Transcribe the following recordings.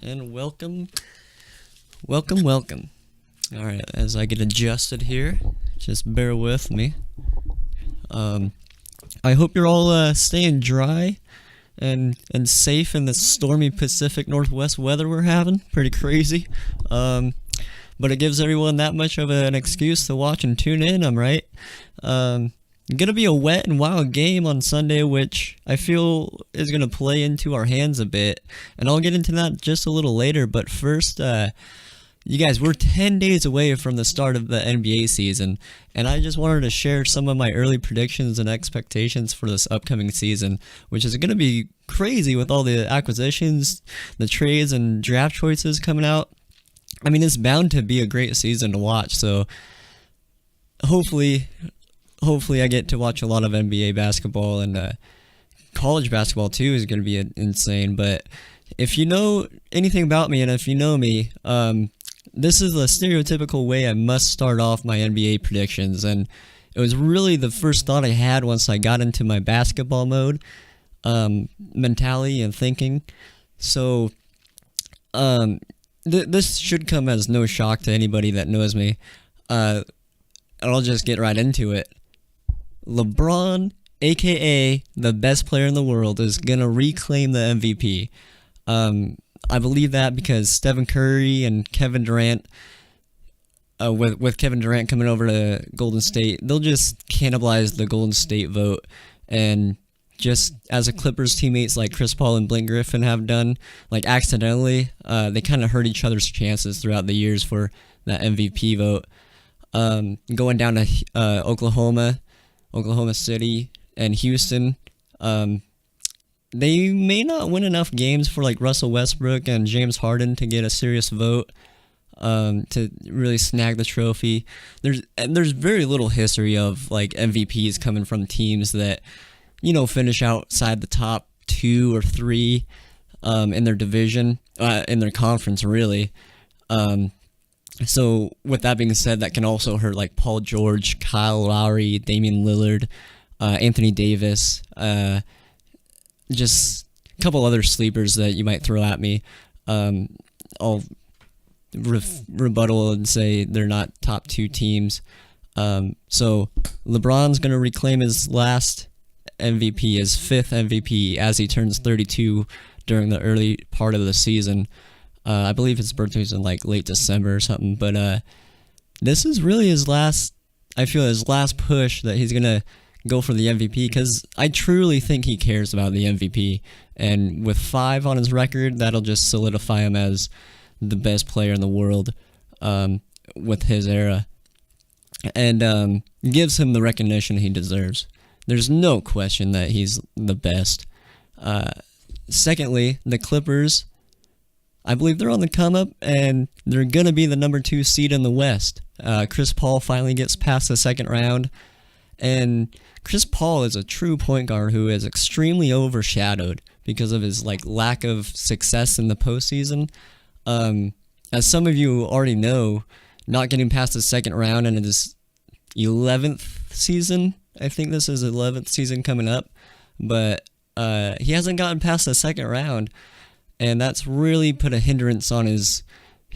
and welcome. Alright, as I get adjusted here, just bear with me. I hope you're all staying dry and safe in the stormy Pacific Northwest weather we're having. Pretty crazy. But it gives everyone that much of an excuse to watch and tune in, I'm right. Gonna be a wet and wild game on Sunday, which I feel is gonna play into our hands a bit, and I'll get into that just a little later. But first, you guys, we're 10 days away from the start of the NBA season, and I just wanted to share some of my early predictions and expectations for this upcoming season, which is gonna be crazy with all the acquisitions, the trades, and draft choices coming out. I mean, it's bound to be a great season to watch, so hopefully I get to watch a lot of NBA basketball, and college basketball too is going to be insane. But if you know anything about me, and if you know me, this is the stereotypical way I must start off my NBA predictions, and it was really the first thought I had once I got into my basketball mode, mentality and thinking. So this should come as no shock to anybody that knows me, and I'll just get right into it. LeBron, aka the best player in the world, is gonna reclaim the MVP. I believe that because Stephen Curry and Kevin Durant, with Kevin Durant coming over to Golden State, they'll just cannibalize the Golden State vote, and just as a Clippers teammates like Chris Paul and Blake Griffin have done, like accidentally, they kind of hurt each other's chances throughout the years for that MVP vote. Going down to Oklahoma City and Houston, they may not win enough games for like Russell Westbrook and James Harden to get a serious vote, to really snag the trophy. There's very little history of like MVPs coming from teams that, finish outside the top 2 or 3 in their division, in their conference really. So with that being said, that can also hurt like Paul George, Kyle Lowry, Damian Lillard, Anthony Davis, just a couple other sleepers that you might throw at me. I'll rebuttal and say they're not top 2 teams. So LeBron's going to reclaim his last MVP, his 5th MVP, as he turns 32 during the early part of the season. I believe his birthday's in like late December or something, but this is really his last push that he's gonna go for the MVP, because I truly think he cares about the MVP, and with 5 on his record, that'll just solidify him as the best player in the world, with his era, and gives him the recognition he deserves. There's no question that he's the best. Secondly, the Clippers, I believe they're on the come up, and they're going to be the number 2 seed in the West. Chris Paul finally gets past the second round, and Chris Paul is a true point guard who is extremely overshadowed because of his lack of success in the postseason. As some of you already know, not getting past the second round in his 11th season. I think this is his 11th season coming up, but he hasn't gotten past the second round. And that's really put a hindrance on his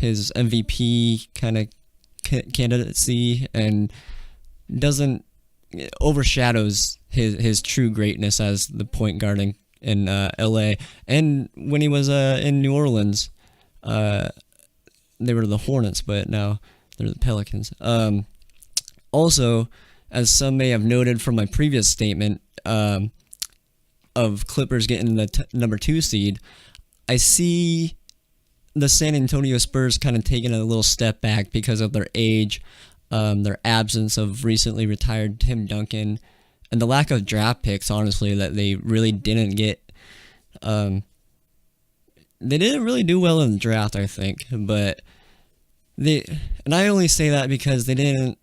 MVP kind of candidacy, and overshadows his true greatness as the point guard in LA. And when he was in New Orleans, they were the Hornets, but now they're the Pelicans. Also, as some may have noted from my previous statement, of Clippers getting the number 2 seed, I see the San Antonio Spurs kind of taking a little step back because of their age, their absence of recently retired Tim Duncan, and the lack of draft picks, honestly, that they really didn't get. They didn't really do well in the draft, I think, and I only say that because they didn't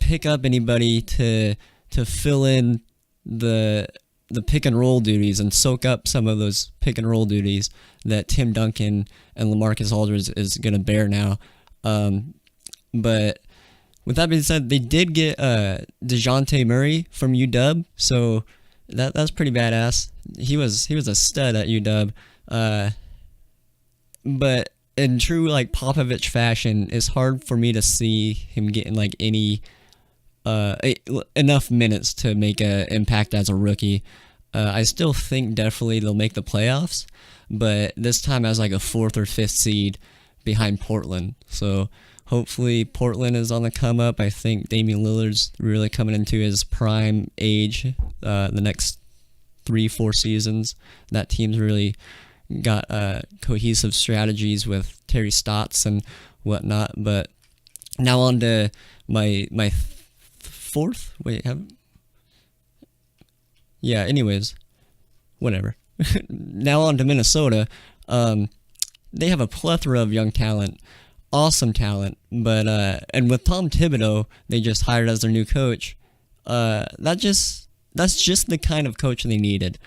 pick up anybody to fill in the pick and roll duties and soak up some of those pick and roll duties that Tim Duncan and LaMarcus Aldridge is going to bear now. But with that being said, they did get DeJounte Murray from UW, so that's pretty badass. He was a stud at UW. but in true like Popovich fashion, it's hard for me to see him getting like any enough minutes to make an impact as a rookie. I still think definitely they'll make the playoffs, but this time as like a 4th or 5th seed behind Portland. So hopefully Portland is on the come up. I think Damian Lillard's really coming into his prime age the next 3-4 seasons. That team's really got cohesive strategies with Terry Stotts and whatnot. But now on to my fourth. Anyways, whatever. Now on to Minnesota. They have a plethora of young talent, awesome talent, but and with Tom Thibodeau, they just hired as their new coach. That's just the kind of coach they needed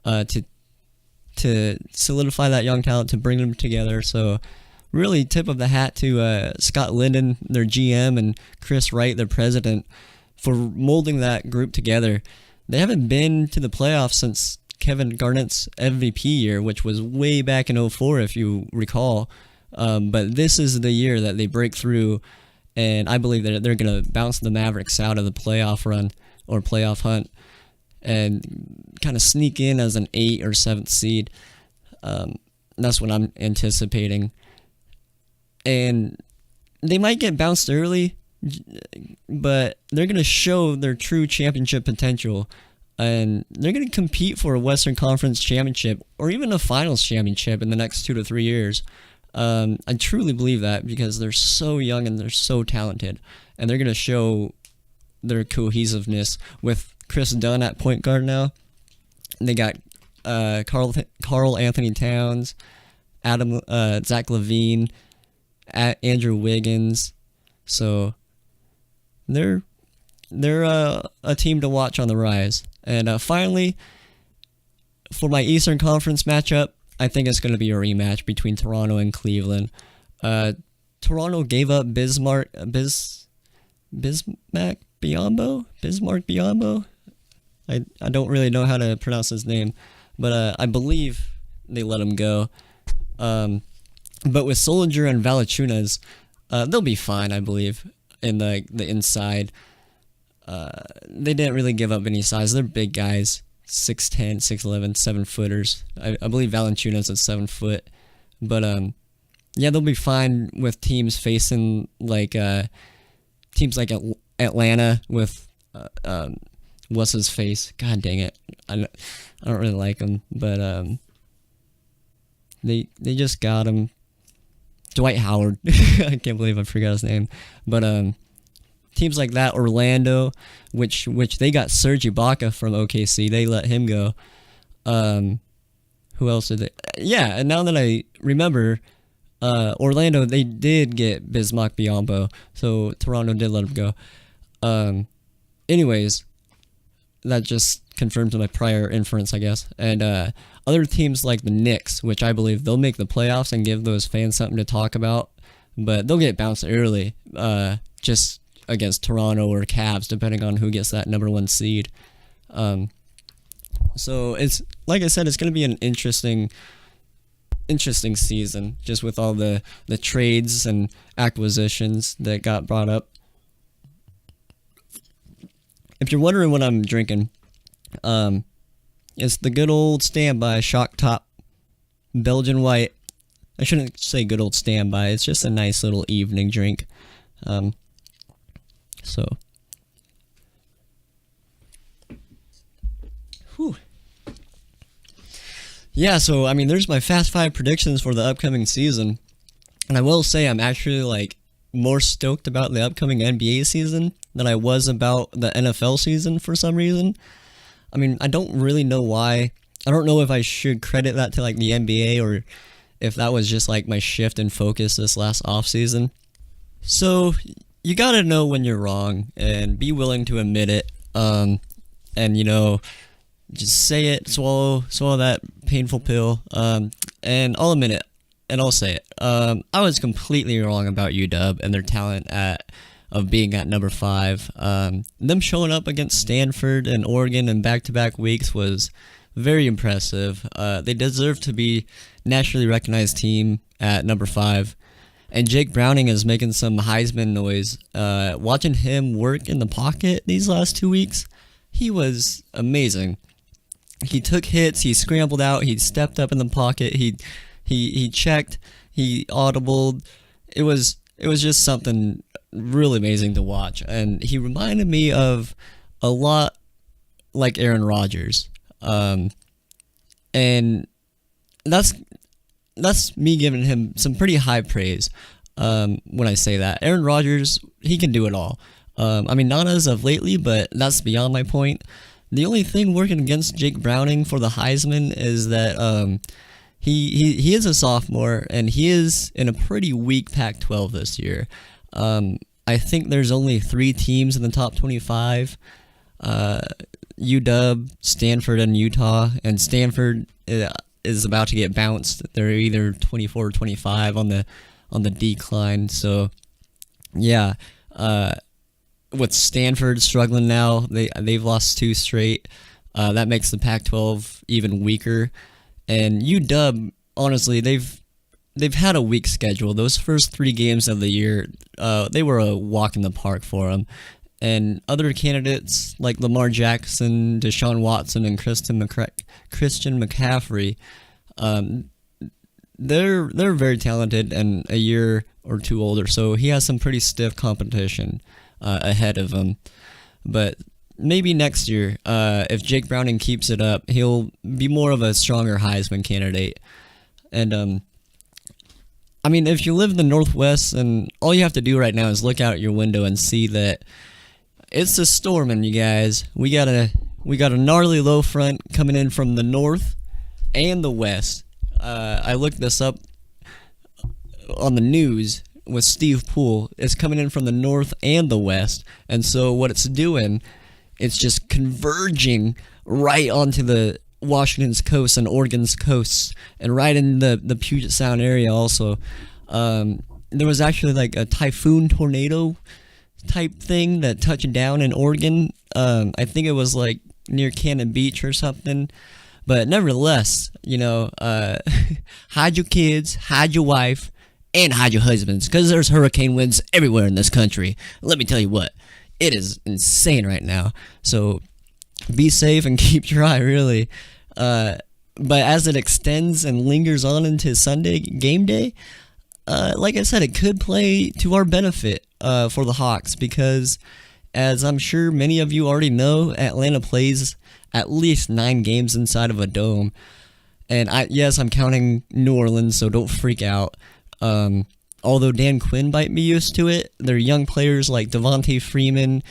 to solidify that young talent, to bring them together. So really tip of the hat to Scott Linden, their GM, and Chris Wright, their president, for molding that group together. They haven't been to the playoffs since Kevin Garnett's MVP year, which was way back in 2004, if you recall. But this is the year that they break through, and I believe that they're going to bounce the Mavericks out of the playoff run or playoff hunt and kind of sneak in as an 8th or 7th seed. That's what I'm anticipating. And they might get bounced early, but they're going to show their true championship potential, and they're going to compete for a Western Conference championship or even a finals championship in the next 2 to 3 years. I truly believe that because they're so young and they're so talented, and they're going to show their cohesiveness with Chris Dunn at point guard now. They got Karl Anthony Towns, Zach LaVine, Andrew Wiggins. So they're a team to watch on the rise. And finally, for my Eastern Conference matchup, I think it's going to be a rematch between Toronto and Cleveland. Toronto gave up Bismarck Biyombo. I don't really know how to pronounce his name, but I believe they let him go. But with Solinger and Valanciunas, they'll be fine, I believe, in the inside. They didn't really give up any size. They're big guys, 6'10", 6'11", 7-footers. I believe Valanciunas is 7 foot. But yeah, they'll be fine with teams facing like teams like Atlanta with what's his face? God dang it, I don't really like him, but they just got him. Dwight Howard. I can't believe I forgot his name. But teams like that, Orlando, which they got Serge Ibaka from OKC. They let him go. Who else did they? Yeah, and now that I remember, Orlando, they did get Bismack Biyombo, so Toronto did let him go. Anyways, that just confirms my prior inference, I guess. And other teams like the Knicks, which I believe they'll make the playoffs and give those fans something to talk about, but they'll get bounced early, just against Toronto or Cavs, depending on who gets that number 1 seed. So it's, like I said, it's going to be an interesting season, just with all the trades and acquisitions that got brought up. If you're wondering what I'm drinking, it's the good old Standby Shock Top Belgian White. I shouldn't say good old Standby. It's just a nice little evening drink. Whew. Yeah, so, I mean, there's my Fast 5 predictions for the upcoming season. And I will say I'm actually, like, more stoked about the upcoming NBA season than I was about the NFL season for some reason. I mean, I don't really know why. I don't know if I should credit that to, like, the NBA or if that was just, like, my shift in focus this last offseason. So, you gotta know when you're wrong and be willing to admit it. And, you know, just say it, swallow that painful pill, and I'll admit it, and I'll say it. I was completely wrong about UW and their talent of being at number 5. Them showing up against Stanford and Oregon in back-to-back weeks was very impressive. They deserve to be nationally recognized team at number 5. And Jake Browning is making some Heisman noise. Watching him work in the pocket these last 2 weeks, he was amazing. He took hits, he scrambled out, he stepped up in the pocket, he checked, he audibled. It was just something really amazing to watch, and he reminded me of a lot like Aaron Rodgers. And that's me giving him some pretty high praise. When I say that, Aaron Rodgers, he can do it all. I mean, not as of lately, but that's beyond my point. The only thing working against Jake Browning for the Heisman is that he is a sophomore, and he is in a pretty weak Pac-12 this year. I think there's only 3 teams in the top 25. UW, Stanford, and Utah. And Stanford is about to get bounced. They're either 24 or 25 on the decline. So, yeah. With Stanford struggling now, they've lost 2 straight. That makes the Pac-12 even weaker. And UW, honestly, they've had a weak schedule. Those first 3 games of the year, they were a walk in the park for them. And other candidates like Lamar Jackson, Deshaun Watson, and Christian McCaffrey, they're very talented and a year or 2 older. So he has some pretty stiff competition ahead of him. But maybe next year, if Jake Browning keeps it up, he'll be more of a stronger Heisman candidate. And I mean, if you live in the Northwest, and all you have to do right now is look out your window and see that it's a storming, you guys. We got a gnarly low front coming in from the north and the west. I looked this up on the news with Steve Poole. It's coming in from the north and the west, and so what it's doing, it's just converging right onto the Washington's coast and Oregon's coasts, and right in the Puget Sound area also. There was actually like a typhoon tornado type thing that touched down in Oregon. I think it was like near Cannon Beach or something. But nevertheless, hide your kids, hide your wife, and hide your husbands, because there's hurricane winds everywhere in this country. Let me tell you what, it is insane right now. So be safe and keep your eye, really. But as it extends and lingers on into Sunday game day, like I said, it could play to our benefit for the Hawks, because as I'm sure many of you already know, Atlanta plays at least 9 games inside of a dome. And I'm counting New Orleans, so don't freak out. Although Dan Quinn might be used to it, they're young players like Devontae Freeman,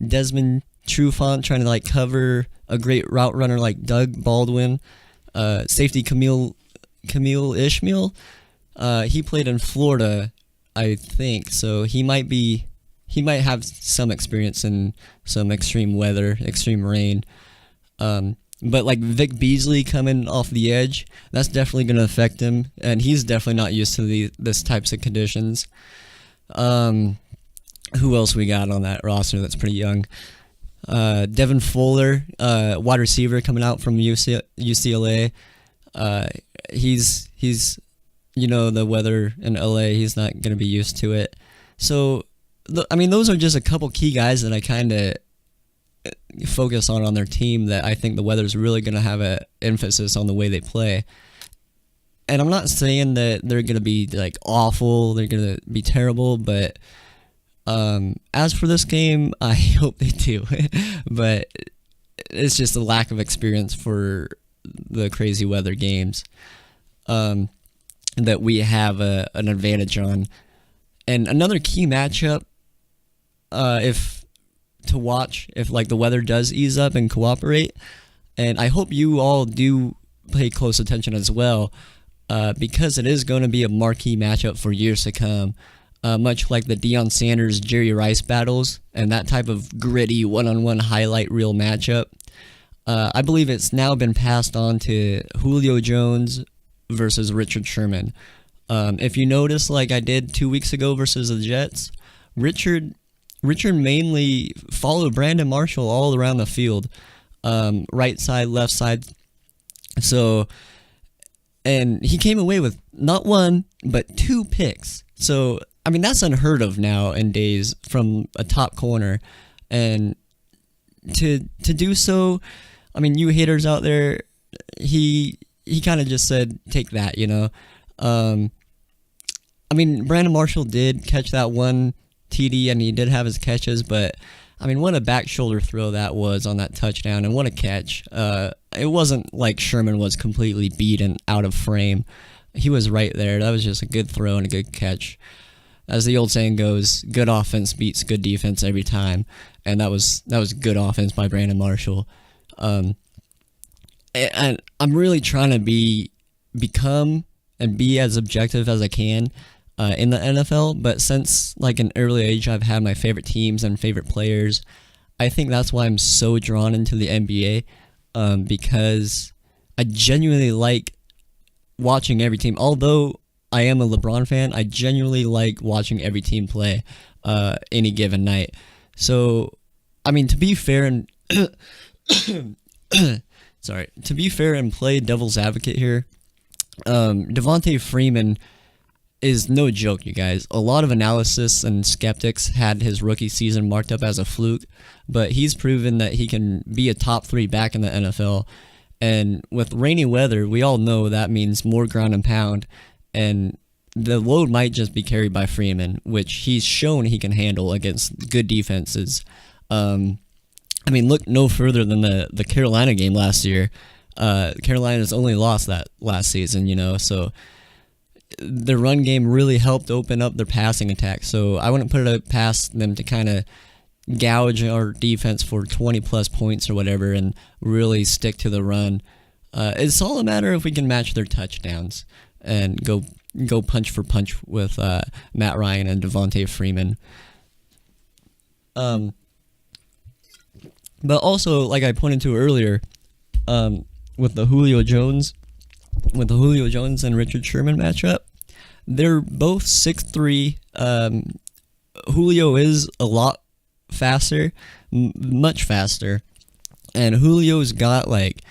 Desmond Trufant trying to cover a great route runner like Doug Baldwin, safety Camille Ishmael. He played in Florida, I think, so he might have some experience in some extreme weather, extreme rain. But like Vic Beasley coming off the edge, that's definitely going to affect him, and he's definitely not used to this types of conditions. Who else we got on that roster that's pretty young? Devin Fuller, wide receiver coming out from UCLA. He's the weather in LA, he's not going to be used to it. So, those are just a couple key guys that I kind of focus on their team that I think the weather's really going to have an emphasis on the way they play. And I'm not saying that they're going to be awful, they're going to be terrible, but as for this game, I hope they do. But it's just a lack of experience for the crazy weather games that we have an advantage on. And another key matchup, if the weather does ease up and cooperate, and I hope you all do pay close attention as well, because it is going to be a marquee matchup for years to come, much like the Deion Sanders Jerry Rice battles and that type of gritty one-on-one highlight reel matchup. I believe it's now been passed on to Julio Jones versus Richard Sherman. If you notice, like I did 2 weeks ago versus the Jets, Richard mainly followed Brandon Marshall all around the field, right side, left side, So, and he came away with not one, but 2 picks. So, I mean, that's unheard of now in days from a top corner. And to do so, I mean, you haters out there, he kind of just said, take that, you know. I mean, Brandon Marshall did catch that one TD, and he did have his catches, but I mean, what a back shoulder throw that was on that touchdown, and what a catch. It wasn't like Sherman was completely beaten out of frame. He was right there. That was just a good throw and a good catch. As the old saying goes, good offense beats good defense every time, and that was good offense by Brandon Marshall. And I'm really trying to become and be as objective as I can in the NFL, but since like an early age I've had my favorite teams and favorite players, I think that's why I'm so drawn into the NBA, because I genuinely like watching every team. Although I am a LeBron fan, I genuinely like watching every team play any given night. So, I mean, to be fair and to be fair and play devil's advocate here, Devontae Freeman is no joke, you guys. A lot of analysis and skeptics had his rookie season marked up as a fluke, but he's proven that he can be a top 3 back in the NFL. And with rainy weather, we all know that means more ground and pound, and the load might just be carried by Freeman, which he's shown he can handle against good defenses. I mean, look no further than the Carolina game last year. Carolina's only lost that last season, you know, so the run game really helped open up their passing attack. So I wouldn't put it past them to kind of gouge our defense for 20 plus points or whatever and really stick to the run. It's all a matter if we can match their touchdowns and go punch for punch with Matt Ryan and Devontae Freeman. But also, like I pointed to earlier, with the Julio Jones and Richard Sherman matchup, they're both 6'3". Julio is a lot faster, much faster, and Julio's got like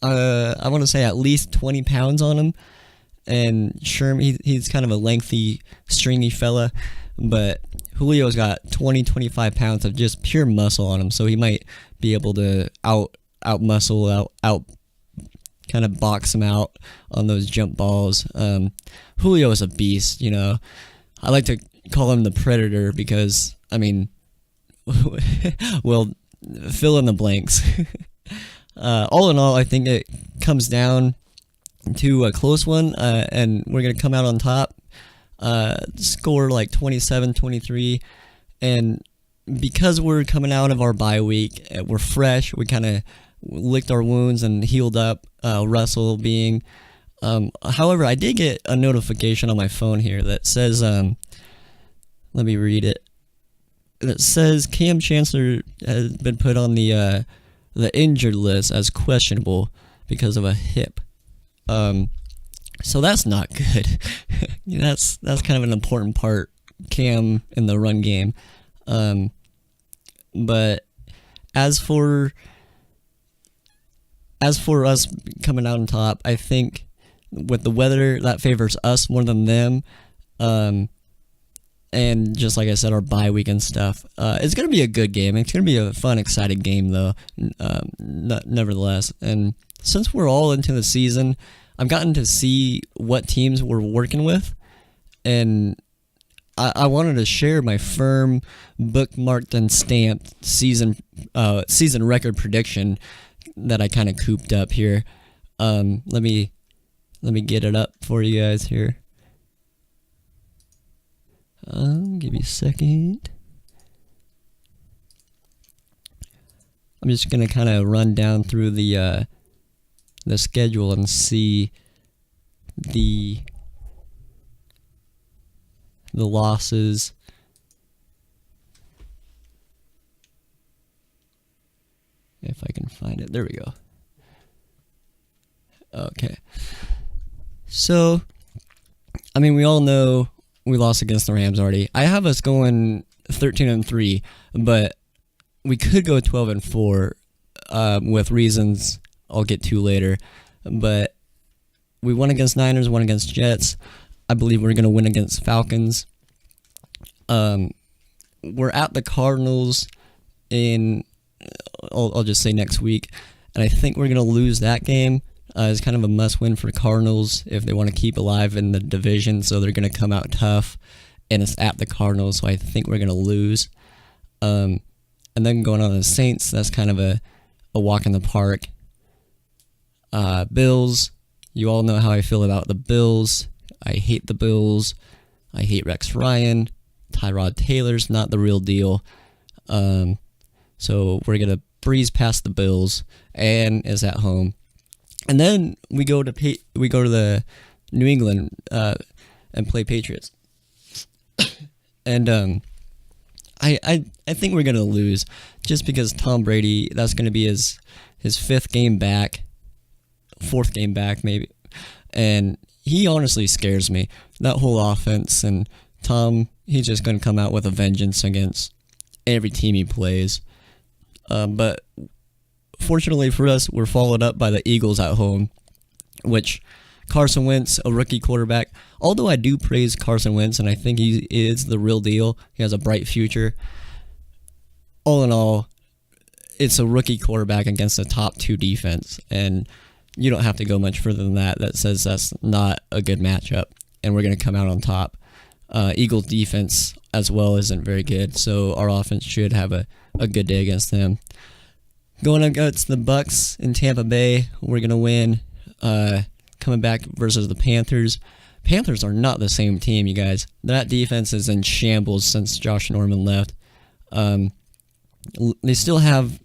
I want to say at least 20 pounds on him, and Sherman he's kind of a lengthy, stringy fella, but Julio's got 25 pounds of just pure muscle on him, so he might be able to out kind of box him out on those jump balls. Julio is a beast, you know. I like to call him the Predator because, I mean, well, fill in the blanks. All in all, I think it comes down to a close one, and we're going to come out on top, score like 27-23, and because we're coming out of our bye week, we're fresh, we kind of licked our wounds and healed up, Russell being. However, I did get a notification on my phone here that says, let me read it. That says Cam Chancellor has been put on the injured list as questionable because of a hip. So that's not good. That's kind of an important part, Cam, in the run game. But as for us coming out on top, I think with the weather, that favors us more than them. And just like I said, our bye week and stuff. It's going to be a good game. It's going to be a fun, exciting game, though, nevertheless. And since we're all into the season, I've gotten to see what teams we're working with. And I wanted to share my firm, bookmarked and stamped season record prediction that I kind of cooped up here. Let me get it up for you guys here. Give me a second. I'm just gonna kind of run down through the schedule and see the losses. If I can find it. There we go. Okay. So, I mean, we all know we lost against the Rams already. I have us going 13-3, but we could go 12-4 with reasons I'll get to later. But we won against Niners, won against Jets. I believe we're going to win against Falcons. We're at the Cardinals in, I'll just say next week, and I think we're going to lose that game. It's kind of a must-win for the Cardinals if they want to keep alive in the division, so they're going to come out tough, and it's at the Cardinals, so I think we're going to lose. And then going on to the Saints, that's kind of a walk in the park. Bills, you all know how I feel about the Bills. I hate the Bills. I hate Rex Ryan. Tyrod Taylor's not the real deal. So we're going to breeze past the Bills, and it's at home. And then we go to the New England and play Patriots. And I think we're going to lose just because Tom Brady, that's going to be his fourth game back maybe. And he honestly scares me. That whole offense, and Tom, he's just going to come out with a vengeance against every team he plays. But fortunately for us, we're followed up by the Eagles at home, which Carson Wentz, a rookie quarterback, although I do praise Carson Wentz and I think he is the real deal, he has a bright future. All in all, it's a rookie quarterback against a top 2 defense, and you don't have to go much further than that. That says that's not a good matchup, and we're going to come out on top. Eagles defense as well isn't very good, so our offense should have a good day against them. Going against the Bucs in Tampa Bay, we're going to win. Coming back versus the Panthers. Panthers are not the same team, you guys. That defense is in shambles since Josh Norman left. They still have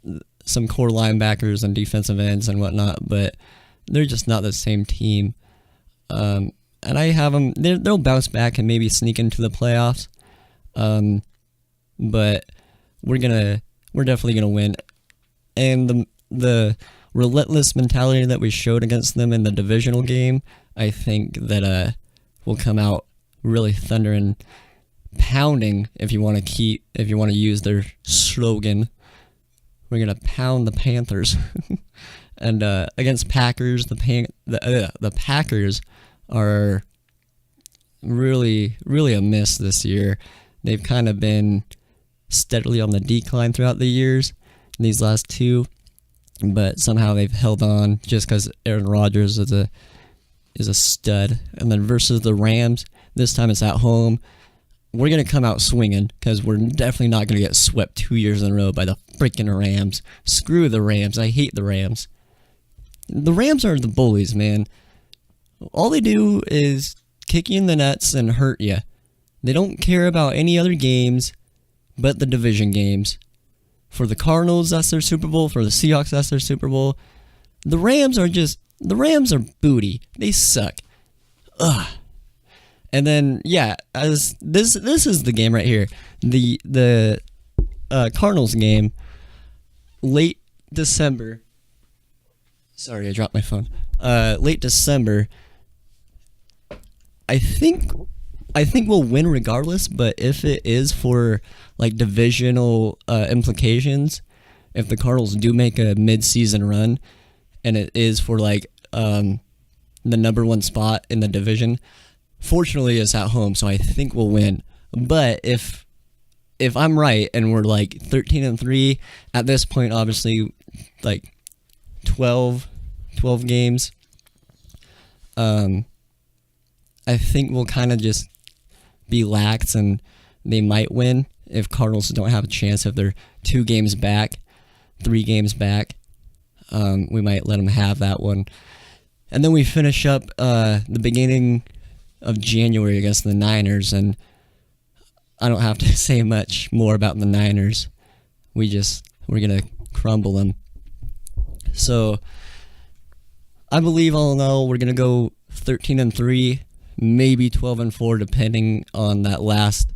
some core linebackers and defensive ends and whatnot, but they're just not the same team. And I have them. They'll bounce back and maybe sneak into the playoffs. But we're definitely gonna win. And the relentless mentality that we showed against them in the divisional game, I think that will come out really thundering, pounding. If you want to use their slogan, we're gonna pound the Panthers. And against Packers, the Packers are really a miss this year. They've kind of been steadily on the decline throughout the years, these last 2, but somehow they've held on just because Aaron Rodgers is a stud. And then versus the Rams, this time it's at home. We're going to come out swinging because we're definitely not going to get swept 2 years in a row by the freaking Rams. Screw the Rams. I hate the Rams. The Rams are the bullies, man. All they do is kick you in the nuts and hurt you. They don't care about any other games but the division games. For the Cardinals, that's their Super Bowl. For the Seahawks, that's their Super Bowl. The Rams are booty. They suck. Ugh. And then, yeah, as this is the game right here. The Cardinals game, late December. Sorry, I dropped my phone. Late December. I think we'll win regardless, but if it is for like divisional implications, if the Cardinals do make a mid-season run, and it is for like the number 1 spot in the division, fortunately it's at home, so I think we'll win. But if I'm right and we're like 13-3 at this point, obviously like 12 games, I think we'll kind of just be lax and they might win if Cardinals don't have a chance. If they're 2 games back, 3 games back, we might let them have that one. And then we finish up the beginning of January against the Niners, and I don't have to say much more about the Niners. We're going to crumble them. So I believe all in all we're going to go 13-3, maybe 12-4, depending on that last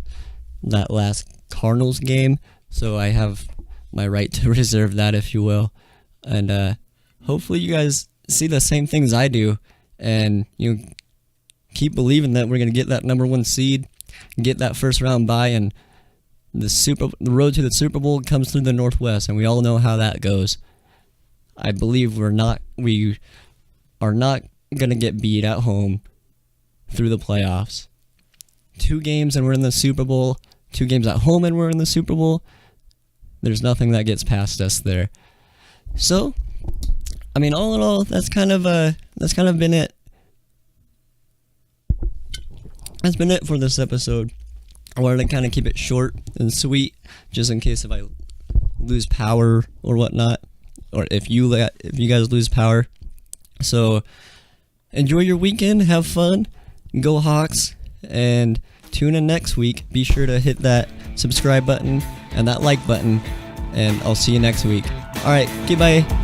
Cardinals game. So I have my right to reserve that, if you will. And hopefully you guys see the same things I do, and you keep believing that we're going to get that number 1 seed, get that first round bye, and the road to the Super Bowl comes through the Northwest, and we all know how that goes. I believe we are not gonna get beat at home through the playoffs. 2 games and we're in the Super Bowl. 2 games at home and we're in the Super Bowl. There's nothing that gets past us there. So, I mean, all in all, that's kind of been it. That's been it for this episode. I wanted to kind of keep it short and sweet, just in case if I lose power or whatnot, or if you guys lose power. So, enjoy your weekend, have fun, go Hawks, and tune in next week. Be sure to hit that subscribe button and that like button, and I'll see you next week. All right, goodbye.